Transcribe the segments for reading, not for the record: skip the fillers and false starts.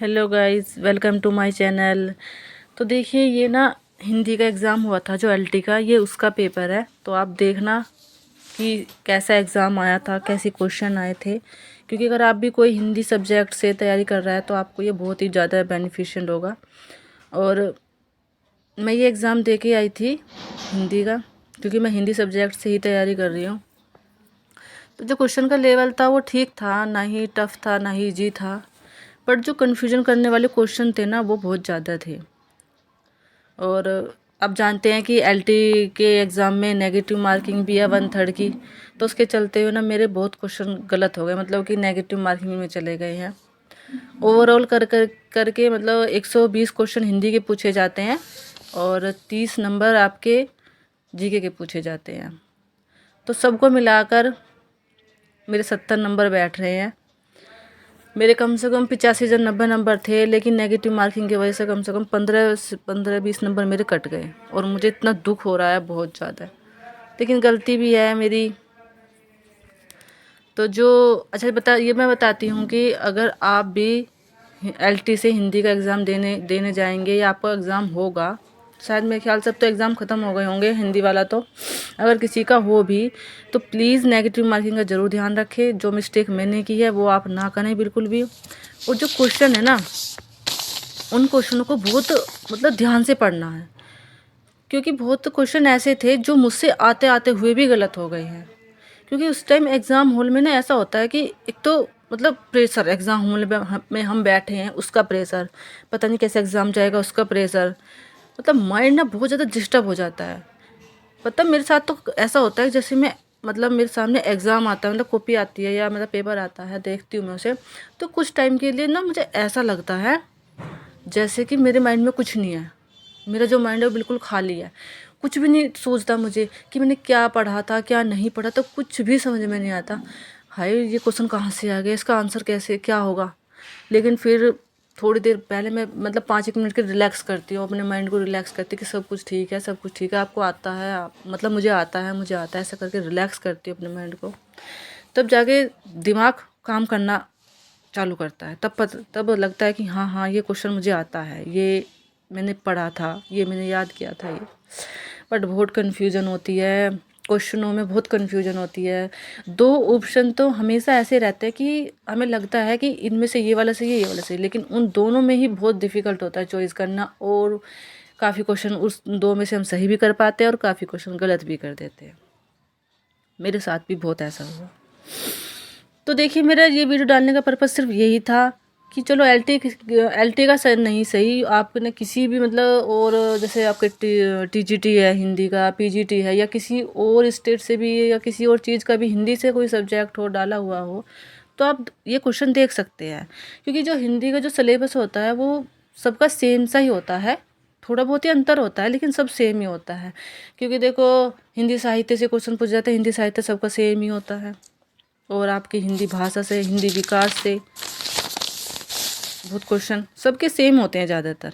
Hello guys, welcome to my channel. तो देखिए, ये ना हिंदी का एग्ज़ाम हुआ था जो एलटी का, ये उसका पेपर है। तो आप देखना कि कैसा एग्ज़ाम आया था, कैसे क्वेश्चन आए थे। क्योंकि अगर आप भी कोई हिंदी सब्जेक्ट से तैयारी कर रहा है तो आपको ये बहुत ही ज़्यादा बेनिफिशियल होगा। और मैं ये एग्ज़ाम दे के आई थी हिंदी का, क्योंकि मैं हिंदी सब्जेक्ट से ही तैयारी कर रही हूँ। तो जो क्वेश्चन का लेवल था वो ठीक था, ना ही टफ था ना ही इजी था। बट जो कन्फ्यूजन करने वाले क्वेश्चन थे ना वो बहुत ज़्यादा थे। और आप जानते हैं कि एलटी के एग्ज़ाम में नेगेटिव मार्किंग भी है 1/3 की। तो उसके चलते हुए ना मेरे बहुत क्वेश्चन गलत हो गए, मतलब कि नेगेटिव मार्किंग में चले गए हैं। ओवरऑल करके मतलब 120 क्वेश्चन हिंदी के पूछे जाते हैं और 30 नंबर आपके जीके के पूछे जाते हैं। तो सबको मिलाकर मेरे 70 नंबर बैठ रहे हैं। मेरे कम से कम 85 से 90 नंबर थे, लेकिन नेगेटिव मार्किंग की वजह से कम 15-20 नंबर मेरे कट गए। और मुझे इतना दुख हो रहा है, बहुत ज़्यादा। लेकिन गलती भी है मेरी। तो जो अच्छा ये मैं बताती हूँ कि अगर आप भी एलटी से हिंदी का एग्ज़ाम देने जाएंगे या आपका एग्ज़ाम होगा, शायद मेरे ख्याल से अब तो एग्ज़ाम ख़त्म हो गए होंगे हिंदी वाला। तो अगर किसी का हो भी तो प्लीज़ नेगेटिव मार्किंग का ज़रूर ध्यान रखें। जो मिस्टेक मैंने की है वो आप ना करें बिल्कुल भी। और जो क्वेश्चन है ना, उन क्वेश्चनों को बहुत मतलब ध्यान से पढ़ना है, क्योंकि बहुत क्वेश्चन ऐसे थे जो मुझसे आते आते हुए भी गलत हो गए हैं। क्योंकि उस टाइम एग्ज़ाम हॉल में ना ऐसा होता है कि एक तो मतलब प्रेशर, एग्ज़ाम हॉल में हम बैठे हैं उसका प्रेशर, पता नहीं कैसे एग्ज़ाम जाएगा उसका प्रेशर। मतलब माइंड ना बहुत ज़्यादा डिस्टर्ब हो जाता है। मतलब मेरे साथ तो ऐसा होता है जैसे मैं मतलब मेरे सामने एग्ज़ाम आता है, मतलब कॉपी आती है या मतलब पेपर आता है, देखती हूँ मैं उसे। तो कुछ टाइम के लिए ना मुझे ऐसा लगता है जैसे कि मेरे माइंड में कुछ नहीं है। मेरा जो माइंड है वो बिल्कुल खाली है। कुछ भी नहीं सोचता मुझे कि मैंने क्या पढ़ा था क्या नहीं पढ़ा, तो कुछ भी समझ में नहीं आता। हाय, ये क्वेश्चन कहाँ से आ गया, इसका आंसर कैसे क्या होगा। लेकिन फिर थोड़ी देर पहले मैं मतलब 5 1 मिनट के रिलैक्स करती हूँ, अपने माइंड को रिलैक्स करती हूँ कि सब कुछ ठीक है, सब कुछ ठीक है, आपको आता है, मतलब मुझे आता है, ऐसा करके रिलैक्स करती हूँ अपने माइंड को। तब जाके दिमाग काम करना चालू करता है। तब लगता है कि हाँ हाँ, ये क्वेश्चन मुझे आता है, ये मैंने पढ़ा था, ये मैंने याद किया था ये। बट बहुत कन्फ्यूज़न होती है क्वेश्चनों में, बहुत कन्फ्यूज़न होती है। 2 ऑप्शन तो हमेशा ऐसे रहते हैं कि हमें लगता है कि इनमें से ये वाला सही है, ये वाला सही, लेकिन उन दोनों में ही बहुत डिफ़िकल्ट होता है चॉइस करना। और काफ़ी क्वेश्चन उस 2 में से हम सही भी कर पाते हैं और काफ़ी क्वेश्चन गलत भी कर देते हैं। मेरे साथ भी बहुत ऐसा हुआ। तो देखिए, मेरा ये वीडियो डालने का पर्पज़ सिर्फ यही था कि चलो एलटी का सही नहीं सही, आपने किसी भी मतलब और जैसे आपके टीजीटी है हिंदी का, पीजीटी है, या किसी और स्टेट से भी या किसी और चीज़ का भी हिंदी से कोई सब्जेक्ट हो डाला हुआ हो, तो आप ये क्वेश्चन देख सकते हैं। क्योंकि जो हिंदी का जो सिलेबस होता है वो सबका सेम सा ही होता है। थोड़ा बहुत ही अंतर होता है लेकिन सब सेम ही होता है। क्योंकि देखो, हिंदी साहित्य से क्वेश्चन पूछ जाते हैं, हिंदी साहित्य सबका सेम ही होता है। और आपकी हिंदी भाषा से, हिंदी विकास से बहुत क्वेश्चन सबके सेम होते हैं ज़्यादातर।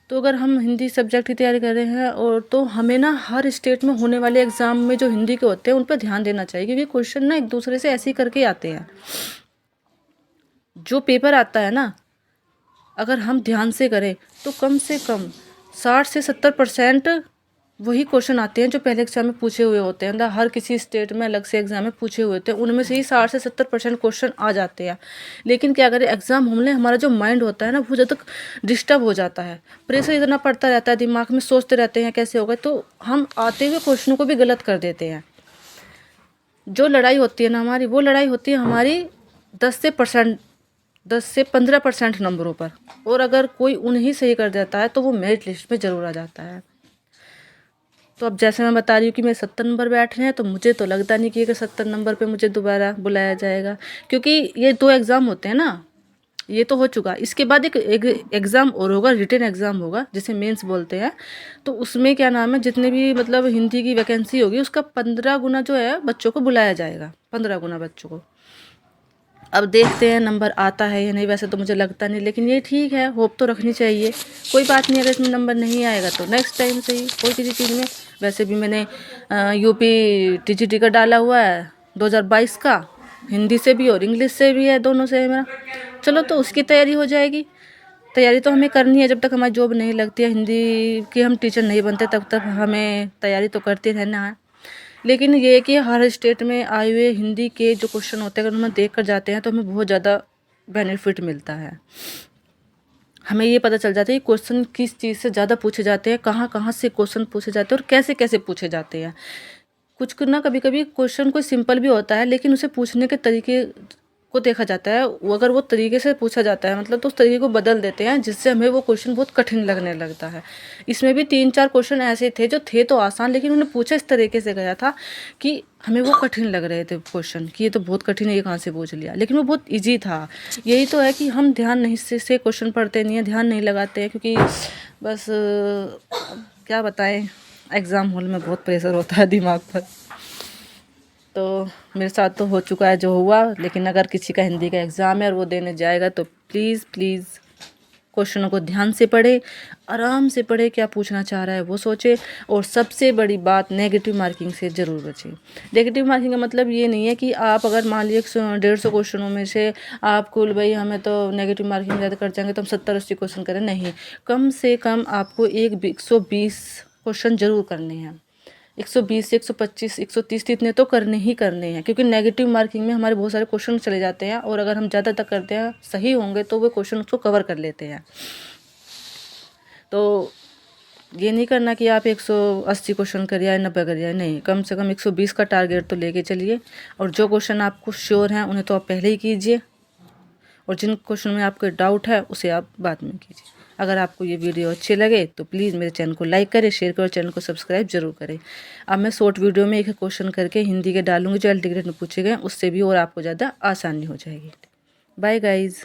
तो अगर हम हिंदी सब्जेक्ट की तैयारी कर रहे हैं और तो हमें ना हर स्टेट में होने वाले एग्ज़ाम में जो हिंदी के होते हैं उन पर ध्यान देना चाहिए, क्योंकि क्वेश्चन ना एक दूसरे से ऐसे ही करके आते हैं। जो पेपर आता है ना, अगर हम ध्यान से करें तो कम से कम 60 से 70% वही क्वेश्चन आते हैं जो पहले एग्जाम में पूछे हुए होते हैं। मतलब हर किसी स्टेट में अलग से एग्जाम में पूछे हुए होते हैं, उनमें से ही 60 से 70% क्वेश्चन आ जाते हैं। लेकिन क्या करें, एग्जाम हमने हमारा जो माइंड होता है ना वो जब तक डिस्टर्ब हो जाता है, प्रेशर इतना पड़ता रहता है, दिमाग में सोचते रहते हैं कैसे होगा, तो हम आते हुए क्वेश्चनों को भी गलत कर देते हैं। जो लड़ाई होती है ना हमारी, वो लड़ाई होती है हमारी 10 से 15% नंबरों पर। और अगर कोई उन्हीं सही कर देता है तो वो मेरिट लिस्ट में ज़रूर आ जाता है। तो अब जैसे मैं बता रही हूँ कि मेरे 70 नंबर बैठ रहे हैं, तो मुझे तो लगता नहीं कि 70 नंबर पे मुझे दोबारा बुलाया जाएगा। क्योंकि ये 2 एग्ज़ाम होते हैं ना, ये तो हो चुका। इसके बाद एक एग्ज़ाम और होगा, रिटन एग्ज़ाम होगा जिसे मेंस बोलते हैं। तो उसमें क्या नाम है, जितने भी मतलब हिंदी की वैकेंसी होगी उसका 15 गुना जो है बच्चों को बुलाया जाएगा, 15 गुना बच्चों को। अब देखते हैं नंबर आता है या नहीं। वैसे तो मुझे लगता नहीं, लेकिन ये ठीक है, होप तो रखनी चाहिए। कोई बात नहीं, अगर इसमें नंबर नहीं आएगा तो नेक्स्ट टाइम से ही कोई किसी चीज़ में। वैसे भी मैंने यूपी टीजीटी का डाला हुआ है 2022 का, हिंदी से भी और इंग्लिश से भी है, दोनों से है मेरा। चलो, तो उसकी तैयारी हो जाएगी। तैयारी तो हमें करनी है, जब तक हमारी जॉब नहीं लगती है, हिंदी के हम टीचर नहीं बनते, तब तक हमें तैयारी तो करते रहना है। लेकिन ये है कि हर स्टेट में आए हुए हिंदी के जो क्वेश्चन होते हैं, अगर हम देख कर जाते हैं तो हमें बहुत ज़्यादा बेनिफिट मिलता है। हमें ये पता चल जाता है कि क्वेश्चन किस चीज़ से ज़्यादा पूछे जाते हैं, कहाँ कहाँ से क्वेश्चन पूछे जाते हैं और कैसे कैसे पूछे जाते हैं। कुछ ना कभी कभी क्वेश्चन कोई सिंपल भी होता है, लेकिन उसे पूछने के तरीके को देखा जाता है, अगर वो तरीके से पूछा जाता है मतलब, तो उस तरीके को बदल देते हैं, जिससे हमें वो क्वेश्चन बहुत कठिन लगने लगता है। इसमें भी 3-4 क्वेश्चन ऐसे थे जो थे तो आसान, लेकिन उन्हें पूछा इस तरीके से गया था कि हमें वो कठिन लग रहे थे क्वेश्चन, कि ये तो बहुत कठिन है, ये कहाँ से पूछ लिया, लेकिन वो बहुत ईजी था। यही तो है कि हम ध्यान नहीं से क्वेश्चन पढ़ते नहीं है, ध्यान नहीं लगाते हैं, क्योंकि बस क्या बताएं, एग्ज़ाम हॉल में बहुत प्रेशर होता है दिमाग पर। तो मेरे साथ तो हो चुका है जो हुआ, लेकिन अगर किसी का हिंदी का एग्ज़ाम है और वो देने जाएगा तो प्लीज़ प्लीज़ क्वेश्चनों को ध्यान से पढ़े, आराम से पढ़े, क्या पूछना चाह रहा है वो सोचे। और सबसे बड़ी बात, नेगेटिव मार्किंग से ज़रूर बचें। नेगेटिव मार्किंग का मतलब ये नहीं है कि आप अगर मान लीजिए 150 क्वेश्चनों में से आप कुल भाई हमें तो नेगेटिव मार्किंग ज़्यादा कर जाएंगे तो हम 70-80 क्वेश्चन करें, नहीं। कम से कम आपको 120 क्वेश्चन ज़रूर करने हैं। 120 से 125 130 इतने तो करने ही करने हैं, क्योंकि नेगेटिव मार्किंग में हमारे बहुत सारे क्वेश्चन चले जाते हैं, और अगर हम ज़्यादा तक करते हैं सही होंगे तो वो क्वेश्चन उसको कवर कर लेते हैं। तो ये नहीं करना कि आप 180 क्वेश्चन करिए या 90 करिए, नहीं, कम से कम 120 का टारगेट तो लेके चलिए। और जो क्वेश्चन आपको श्योर हैं उन्हें तो आप पहले ही कीजिए, और जिन क्वेश्चन में आपके डाउट है उसे आप बाद में कीजिए। अगर आपको ये वीडियो अच्छे लगे तो प्लीज़ मेरे चैनल को लाइक करें, शेयर करें और चैनल को सब्सक्राइब जरूर करें। अब मैं शॉर्ट वीडियो में एक क्वेश्चन करके हिंदी के डालूंगी जो एल टी ग्रेड में पूछे गए, उससे भी और आपको ज़्यादा आसानी हो जाएगी। Bye guys.